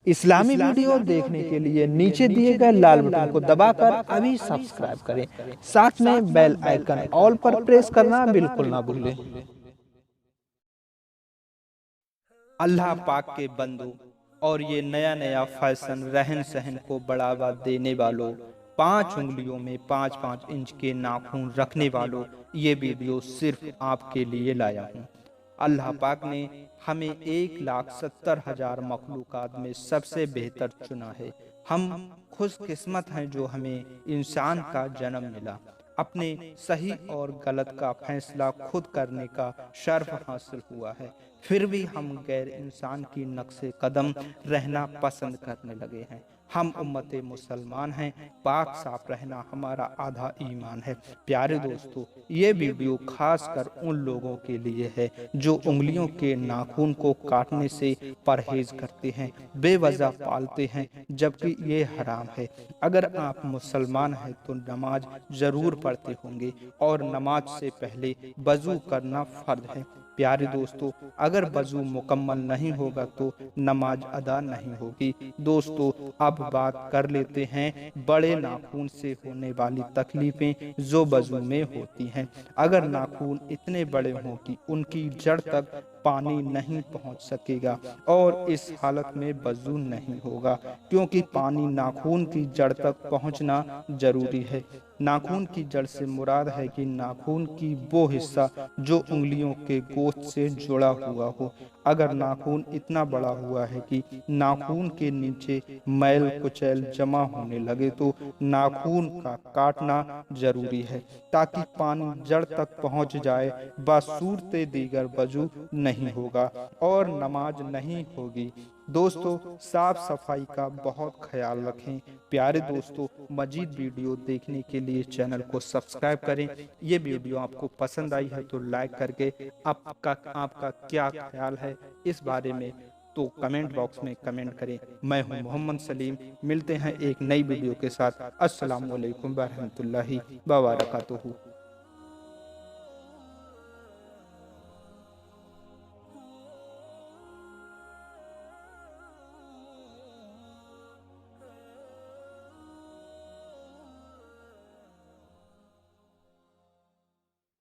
اسلامی ویڈیو دیکھنے کے لیے نیچے دیے گئے لال بٹن کو دبا کر ابھی سبسکرائب کریں، ساتھ میں بیل آئیکن آل پر پریس کرنا بالکل نہ بھولیں۔ اللہ پاک کے بندو اور یہ نیا فیشن رہن سہن کو بڑھاوا دینے والوں، 5 انگلیوں میں 5 انچ کے ناخن رکھنے والوں، یہ ویڈیو صرف آپ کے لیے لایا ہوں۔ اللہ پاک نے ہمیں 1,70,000 مخلوقات میں سب سے بہتر چنا ہے۔ ہم خوش قسمت ہیں جو ہمیں انسان کا جنم ملا، اپنے صحیح اور غلط کا فیصلہ خود کرنے کا شرف حاصل ہوا ہے، پھر بھی ہم غیر انسان کی نقش قدم رہنا پسند کرنے لگے ہیں۔ ہم امت مسلمان ہیں، پاک صاف رہنا ہمارا آدھا ایمان ہے۔ پیارے دوستو، یہ ویڈیو خاص کر ان لوگوں کے لیے ہے جو انگلیوں کے ناخن کو کاٹنے سے پرہیز کرتے ہیں، بے وجہ پالتے ہیں جبکہ یہ حرام ہے۔ اگر آپ مسلمان ہیں تو نماز ضرور پڑھتے ہوں گے اور نماز سے پہلے وضو کرنا فرض ہے۔ پیارے دوستو، اگر وضو مکمل نہیں ہوگا تو نماز ادا نہیں ہوگی۔ دوستو، اب بات کر لیتے ہیں بڑے ناخن سے ہونے والی تکلیفیں جو وضو میں ہوتی ہیں۔ اگر ناخن اتنے بڑے ہوں کہ ان کی جڑ تک پانی نہیں پہنچ سکے گا اور اس حالت میں وضو نہیں ہوگا، کیونکہ پانی ناخن کی جڑ تک پہنچنا ضروری ہے۔ ناخن کی جڑ سے مراد ہے کہ ناخن کی وہ حصہ جو انگلیوں کے گوشت سے جڑا ہوا ہو۔ اگر ناخن اتنا بڑا ہوا ہے کہ ناخن کے نیچے میل کچیل جمع ہونے لگے تو ناخن کا کاٹنا ضروری ہے تاکہ پانی جڑ تک پہنچ جائے۔ بصورت دیگر وضو نہیں ہوگا اور نماز نہیں ہوگی۔ دوستو، صاف صفائی کا بہت خیال رکھیں۔ پیارے دوستو، مزید ویڈیو دیکھنے کے لیے چینل کو سبسکرائب کریں۔ یہ ویڈیو آپ کو پسند آئی ہے تو لائک کر کے آپ کا کیا خیال ہے اس بارے میں تو کمنٹ باکس میں کمنٹ کریں۔ میں ہوں محمد سلیم، ملتے ہیں ایک نئی ویڈیو کے ساتھ۔ السلام علیکم ورحمۃ اللہ وبرکاتہ۔